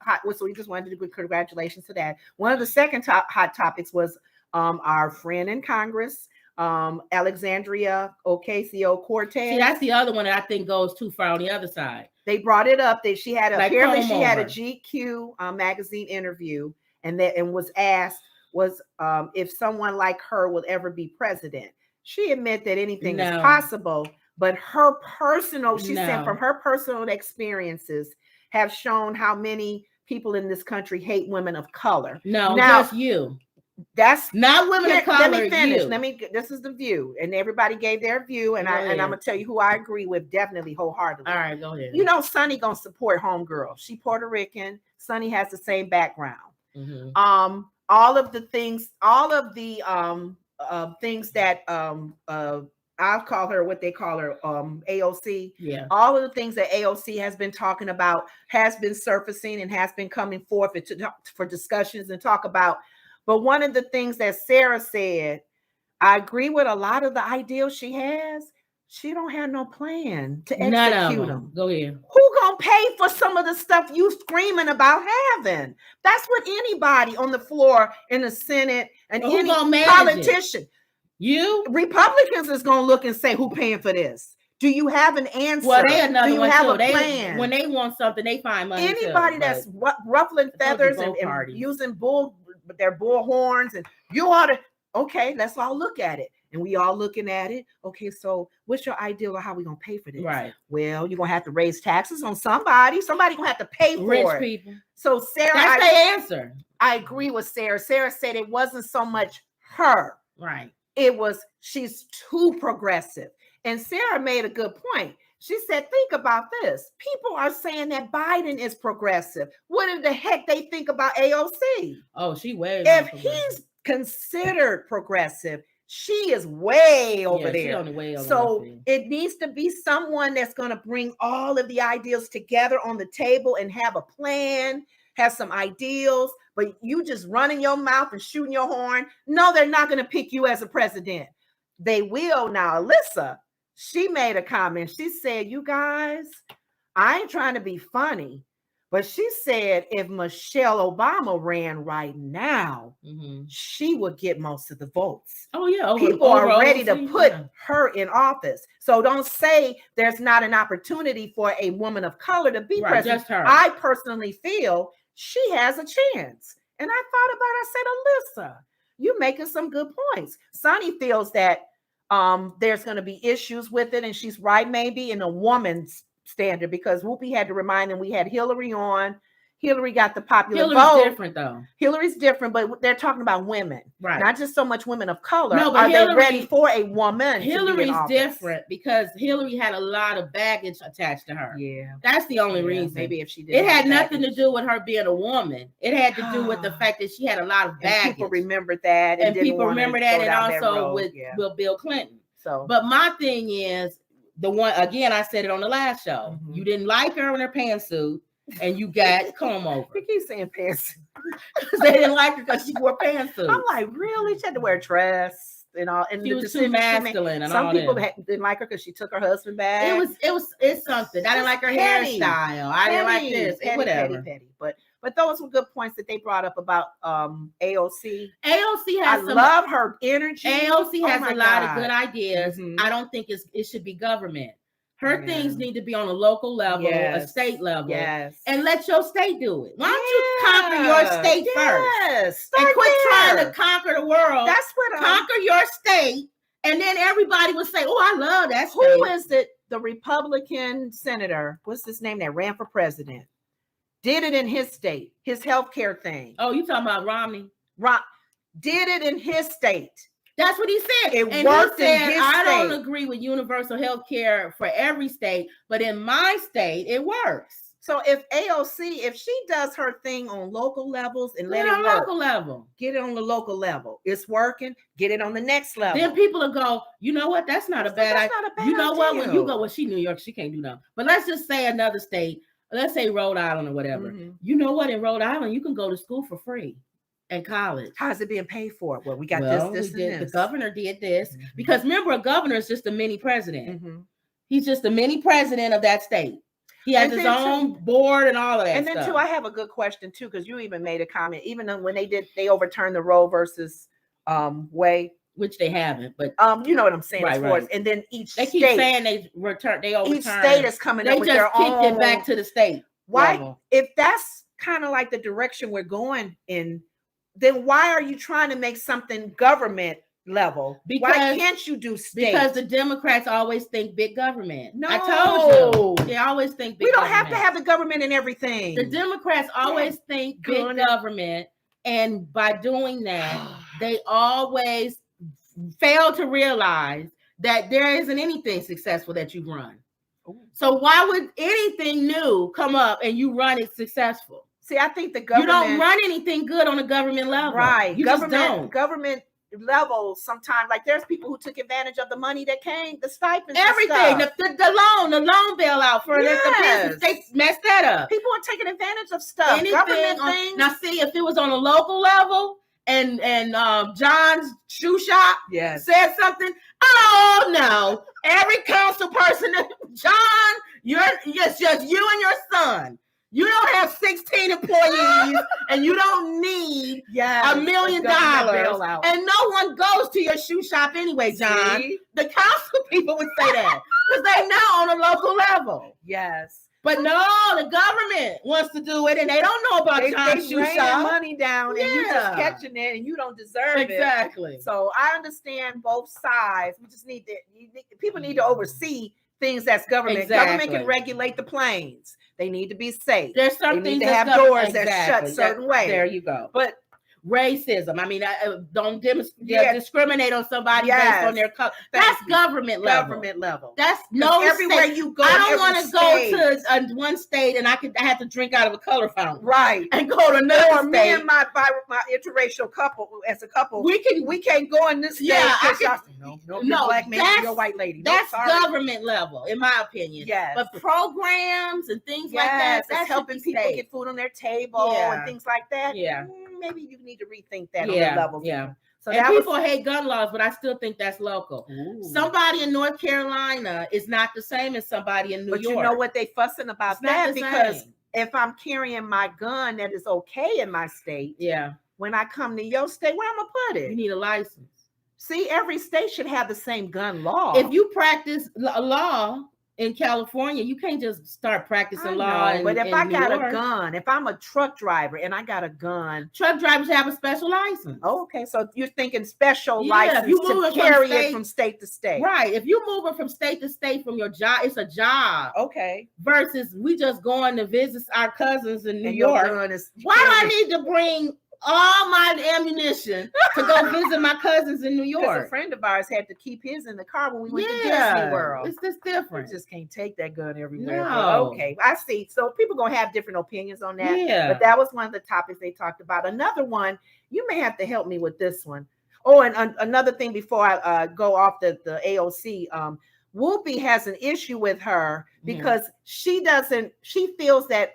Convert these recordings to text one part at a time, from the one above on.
hot. So we just wanted to do congratulations to that. One of the second hot topics was our friend in Congress, Alexandria Ocasio-Cortez. See, that's the other one that I think goes too far on the other side. They brought it up that she had apparently she had a over. GQ magazine interview, and was asked if someone like her will ever be president. She admitted that anything is possible, but her personal, she said, from her personal experiences have shown how many people in this country hate women of color. No, just you. That's not women of color. Let me finish. This is the view, and everybody gave their view, and I'm gonna tell you who I agree with definitely wholeheartedly. All right, go ahead. You know, Sunny gonna support homegirl. She Puerto Rican. Sunny has the same background. Mm-hmm. All of the things that I'll call her what they call her, AOC. Yeah. All of the things that AOC has been talking about has been surfacing and has been coming forth for discussions and talk about. But one of the things that Sarah said, I agree with a lot of the ideals she has. She don't have no plan to execute them. Go ahead. Who gonna pay for some of the stuff you screaming about having? That's what anybody on the floor in the Senate and any politician. You Republicans is gonna look and say, who paying for this? Do you have an answer? Well, they another Do you one have too. a plan? When they want something, they find money. Anybody that's ruffling feathers and using their bull horns, and you ought to. Okay, let's all look at it. And we all looking at it. Okay, so what's your ideal of how we gonna pay for this? Right. Well, you're gonna have to raise taxes on somebody. Somebody gonna have to pay for rich it. people. So Sarah, that's their answer. I agree with Sarah. Sarah said it wasn't so much her. Right. It was she's too progressive. And Sarah made a good point. She said, think about this. People are saying that Biden is progressive. What in the heck they think about AOC? Oh, she way. If he's considered progressive, she is way over there. She only way over so it needs to be someone that's going to bring all of the ideals together on the table and have a plan, have some ideals, but you just running your mouth and shooting your horn. No, they're not going to pick you as a president. They will now. Alyssa, she made a comment. She said, you guys, I ain't trying to be funny, but she said if Michelle Obama ran right now, she would get most of the votes. Oh, yeah. People are ready to put her in office. So don't say there's not an opportunity for a woman of color to be president. Just her. I personally feel she has a chance. And I thought about it. I said, Alyssa, you're making some good points. Sonny feels that there's going to be issues with it. And she's right, maybe in a woman's standard, because Whoopi had to remind them we had Hillary on. Hillary got the popular vote. Hillary's different, though. Hillary's different, but they're talking about women, right? Not just so much women of color. No, but they ready for a woman? Hillary's different because Hillary had a lot of baggage attached to her. Yeah, that's the only reason. Maybe if she did, it had nothing to do with her being a woman. It had to do with the fact that she had a lot of baggage. And people remembered that, and people remember that, and also with Bill Clinton. So, but my thing is the one again. I said it on the last show. You didn't like her in her pantsuit. And you got comb over. You keep saying pants. They didn't like her because she wore pantsuits. I'm like, really? She had to wear a dress and all. And she was too masculine. Some people didn't like her because she took her husband back. It's something. I didn't like her hairstyle. I didn't like this. Whatever. Petty. But those were good points that they brought up about AOC. AOC has. I love her energy. AOC has a lot of good ideas. I don't think it should be government. Her things need to be on a local level, a state level, and let your state do it. Why don't you conquer your state first? And quit trying to conquer the world. That's what conquer your state, and then everybody would say, "Oh, I love that state." Who is it? The Republican senator, what's his name, that ran for president? Did it in his state, his healthcare thing. Oh, you talking about Romney? Did it in his state. That's what he said. It worked in his state. I don't agree with universal health care for every state, but in my state, it works. So if AOC, if she does her thing on local levels and let it work, local level, get it on the local level. It's working. Get it on the next level. Then people will go, you know what? That's not a bad idea. You know what? When you go, well, she New York, she can't do nothing. But let's just say another state. Let's say Rhode Island or whatever. You know what? In Rhode Island, you can go to school for free. And college. How is it being paid for? Well, we got this, and this. The governor did this because remember, a governor is just a mini president. He's just a mini president of that state. He has his own board and all of that. And then too, I have a good question too, because you even made a comment. Even when they overturned the Roe versus Wade, which they haven't, but you know what I'm saying, right. And then they keep saying they overturn. Each state is coming up with their own. They just kicked it back to the state. Why? Level. If that's kind of like the direction we're going in, then why are you trying to make something government level? Why can't you do state? Because the Democrats always think big government. No, I told you. They always think big government. We don't have to have the government in everything. The Democrats always think big government, and by doing that, they always fail to realize that there isn't anything successful that you run. So why would anything new come up and you run it successful? See, I think the government... You don't run anything good on a government level. Right. You just don't. Government level, sometimes, like there's people who took advantage of the money that came, the stipends, everything, the loan bailout for the business. They messed that up. People are taking advantage of stuff. Government things. Now, see, if it was on a local level and John's shoe shop said something, oh no, every council person, John, it's just you and your son. You don't have 16 employees and you don't need $1 million. And no one goes to your shoe shop anyway, John. See? The council people would say that because they know on a local level. Yes. But no, the government wants to do it and they don't know about John's shoe shop. Money down and you just catching it and you don't deserve it. Exactly. So I understand both sides. We just need people need to oversee things that's government. Exactly. Government can regulate the planes. They need to be safe. There's some things to have doors that shut certain ways. There you go. But racism. I mean, don't discriminate on somebody based on their color. That's government level. Government level. That's no everywhere state. you go. I don't want to go to one state and I have to drink out of a color fountain, right? And go to another state. Me and my interracial couple, as a couple, we can't go in this state. Yeah, no, black man, you're a white lady. That's government level, in my opinion. Yes, but programs and things like that's helping people get food on their table and things like that. Yeah. Maybe you need to rethink that on the level. Yeah. So people hate gun laws, but I still think that's local. Ooh. Somebody in North Carolina is not the same as somebody in New York. But you know what they fussing about that? Because if I'm carrying my gun that is okay in my state, when I come to your state, where I'm gonna put it? You need a license. See, every state should have the same gun law. If you practice law in California, you can't just start practicing law. But if I got a gun, if I'm a truck driver and I got a gun, truck drivers have a special license. Oh, okay, so you're thinking special license to carry it from state to state, right? If you moving from state to state from your job, it's a job. Okay. Versus we just going to visit our cousins in New York. Why do I need to bring all my ammunition to go visit my cousins in New York? A friend of ours had to keep his in the car when we went to Disney World. It's just different. You just can't take that gun everywhere. No. Okay, I see. So people gonna have different opinions on that. Yeah. But that was one of the topics they talked about. Another one, you may have to help me with this one. Oh, and another thing before I go off the AOC, Whoopi has an issue with her because she feels that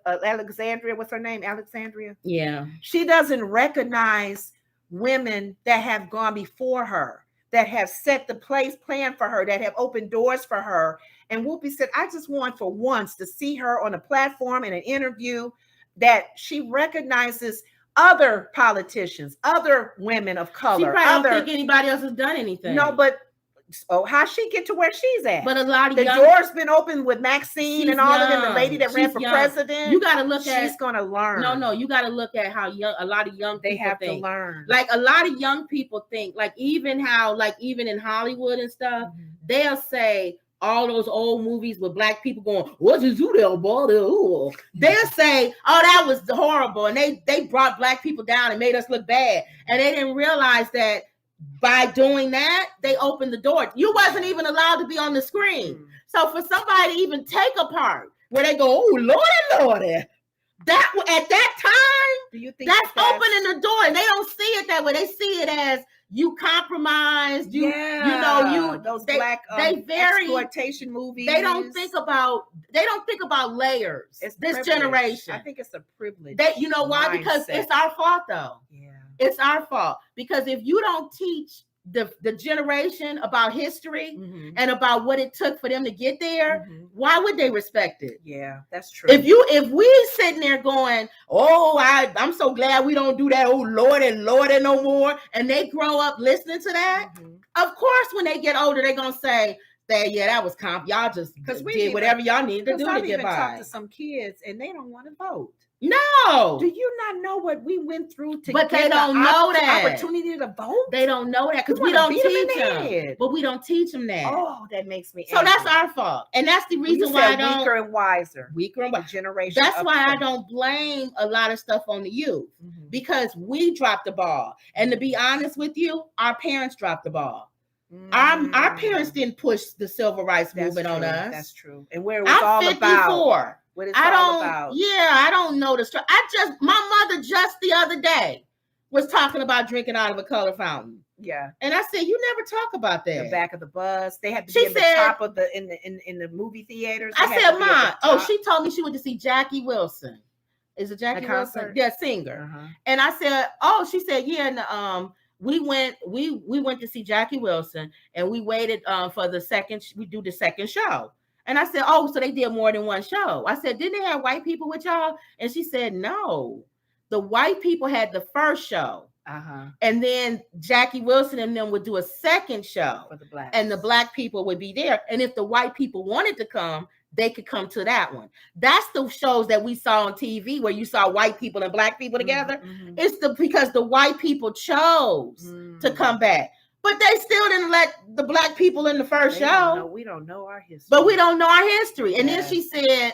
Alexandria, what's her name? Alexandria? Yeah. She doesn't recognize women that have gone before her, that have set the plan for her, that have opened doors for her. And Whoopi said, I just want for once to see her on a platform in an interview that she recognizes other politicians, other women of color. She probably don't think anybody else has done anything. No, but how she get to where she's at? But a lot of the door's been open with Maxine and all of them. The lady that ran for president. You got to look at. She's gonna learn. No, you got to look at how a lot of young people have think. To learn. Like a lot of young people think. Like even in Hollywood and stuff, they'll say all those old movies with black people going, "What did you do, boy?" They'll say, "Oh, that was horrible," and they brought black people down and made us look bad, and they didn't realize that. By doing that, they opened the door. You wasn't even allowed to be on the screen. So for somebody to even take a part where they go, "Oh, Lordy," that at that time, do you think that's opening the door, and they don't see it that way. They see it as you compromised. Those black exploitation movies. They don't think about layers. It's this privilege. Generation. I think it's a privilege. Why? Because it's our fault, though. Yeah. It's our fault because if you don't teach the generation about history and about what it took for them to get there, why would they respect it? Yeah, that's true. If we sitting there going, oh, I'm so glad we don't do that, oh Lord and no more, and they grow up listening to that, of course when they get older they're gonna say that, yeah, that was comp. Y'all just did whatever y'all needed to do to get by. I've talked to some kids and they don't want to vote. No. Do you not know what we went through to but they don't know that opportunity to vote? They don't know that because we don't teach them. But we don't teach them that. Oh, that makes me so angry. That's our fault. And that's the reason why I don't weaker and wiser. Generation. That's why I don't blame a lot of stuff on the youth. Because we dropped the ball. And to be honest with you, our parents dropped the ball. Our parents didn't push the civil rights movement on us. That's true. And where it was all 54. About. What it's all about. Yeah, I don't know the story. My mother just the other day was talking about drinking out of a color fountain. Yeah. And I said, you never talk about that. The back of the bus. They had to be in the top of the in the movie theaters. I said, Mom, she told me she went to see Jackie Wilson. Is it Jackie Wilson? Yeah, singer. And I said, she said, yeah, and we went to see Jackie Wilson and we waited for the second show. And I said, so they did more than one show. I said, didn't they have white people with y'all? And she said, no. The white people had the first show. And then Jackie Wilson and them would do a second show. For the blacks. And the black people would be there. And if the white people wanted to come, they could come to that one. That's the shows that we saw on TV where you saw white people and black people together. It's because the white people chose to come back. But they still didn't let the black people in the first show. We don't know our history. But we don't know our history. And then she said,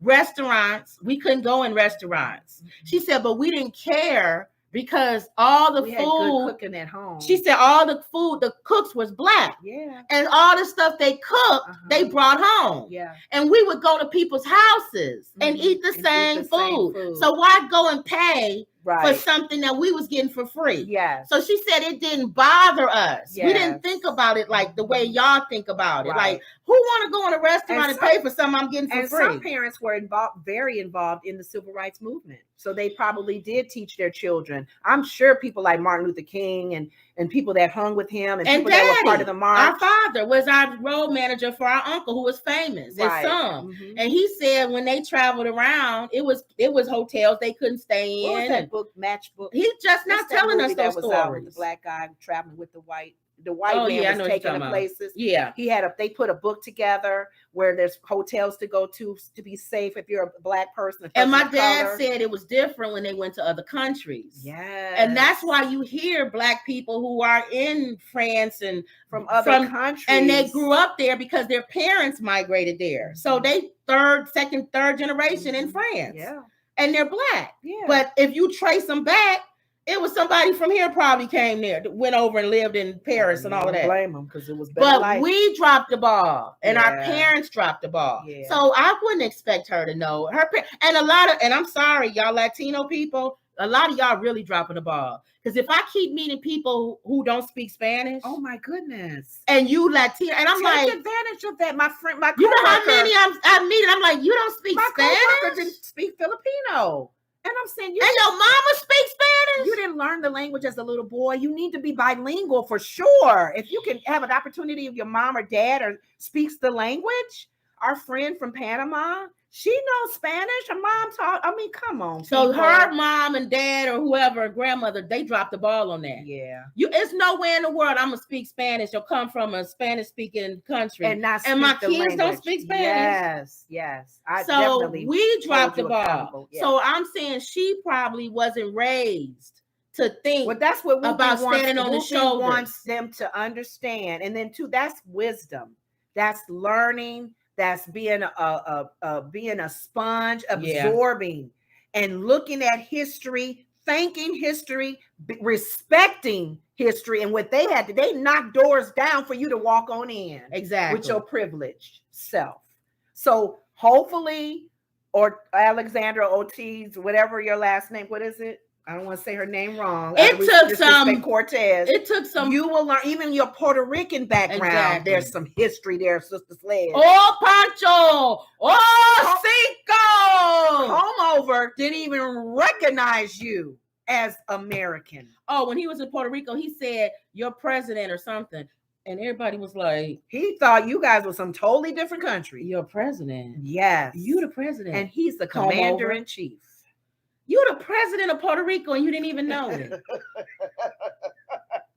restaurants, we couldn't go in restaurants. She said, but we didn't care because all the food. Had good cooking at home. She said all the food, the cooks was black. Yeah. And all the stuff they cooked, they brought home. Yeah. And we would go to people's houses and eat the same food. So why go and pay for something that we was getting for free? Yeah. So she said it didn't bother us. Yes. We didn't think about it like the way y'all think about it. Like, who want to go in a restaurant and pay for something I'm getting for free? Some parents were very involved in the civil rights movement. So they probably did teach their children. I'm sure people like Martin Luther King and people that hung with him and people that were part of the march. Our father was our road manager for our uncle who was famous, his son. And he said when they traveled around, it was hotels they couldn't stay in. What was that book, Matchbook? He's just not telling us those stories. The black guy traveling with the white man was taking the places. Yeah. They put a book together where there's hotels to go to be safe if you're a black person. And my dad said it was different when they went to other countries. Yeah. And that's why you hear black people who are in France and from other countries. And they grew up there because their parents migrated there. So they second, third generation in France. Yeah. And they're black. Yeah. But if you trace them back, it was somebody from here probably came there, went over and lived in Paris and all of that. Blame them because it was better But we dropped the ball, and our parents dropped the ball. Yeah. So I wouldn't expect her to know and I'm sorry, y'all Latino people, a lot of y'all really dropping the ball. Because if I keep meeting people who don't speak Spanish, oh my goodness, and you Latino, and I'm take advantage of that. My friend, my you know how many I meet, and I'm like, you don't speak Spanish. My coworker didn't speak Filipino. And I'm saying, and your mama speaks Spanish? You didn't learn the language as a little boy. You need to be bilingual for sure. If you can have an opportunity if your mom or dad speaks the language. Our friend from Panama, she knows Spanish. Her mom taught. I mean, come on. So her mom and dad or whoever, grandmother, they dropped the ball on that. Yeah. It's nowhere in the world I'm gonna speak Spanish or come from a Spanish-speaking country and my kids don't speak Spanish. Yes. So we dropped the ball. Yeah. So I'm saying she probably wasn't raised to think. Well, that's what about standing on the shoulder. Wants them to understand, and then too, that's wisdom. That's learning. That's being a sponge, absorbing and looking at history, thanking history, respecting history, and what they had to. They knocked doors down for you to walk on in. Exactly. With your privileged self. So hopefully, or Alexandra Ortiz, whatever your last name, what is it? I don't want to say her name wrong. It took some Cortez. It took some. You will learn even your Puerto Rican background. Exactly. There's some history there, Sister Sledge. Oh, Pancho! Oh, Cinco! Home over didn't even recognize you as American. Oh, when he was in Puerto Rico, he said, "Your president" or something. And everybody was like, he thought you guys were some totally different country. Your president. Yes. You the president. And he's the commander-in-chief. You the president of Puerto Rico and you didn't even know it.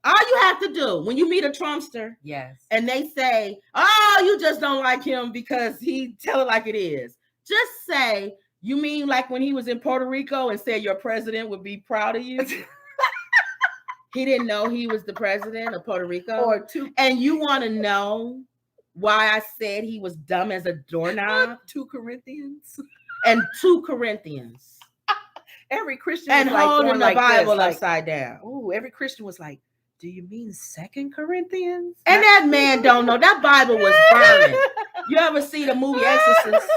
All you have to do when you meet a Trumpster, yes, and they say, "Oh, you just don't like him because he tell it like it is." Just say, "You mean like when he was in Puerto Rico and said your president would be proud of you?" He didn't know he was the president of Puerto Rico. And you want to know why I said he was dumb as a doorknob? 2 Corinthians. And 2 Corinthians. Every Christian and was holding the like Bible this, upside down. Oh, every Christian was like, "Do you mean 2 Corinthians?" And that man don't know. That Bible was burning. You ever see the movie Exorcist?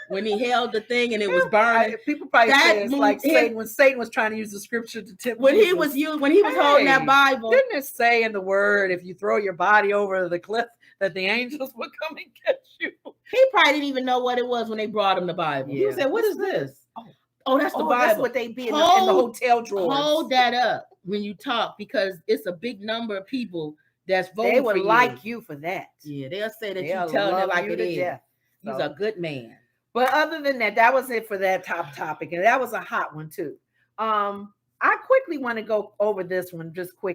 When he held the thing and it was burning. People probably say it's like Satan, when Satan was trying to use the scripture to tempt when Jesus. When he was holding that Bible. Didn't it say in the word, if you throw your body over the cliff, that the angels would come and catch you? He probably didn't even know what it was when they brought him the Bible. Yeah. He said, "What is this?" Oh, that's the Bible. That's what they be in the hotel drawers. Hold that up when you talk, because it's a big number of people that's voting for you. They would like you for that. Yeah, they'll say that you're telling it like it is. Death. He's a good man. But other than that, that was it for that top topic. And that was a hot one too. I quickly want to go over this one just quick.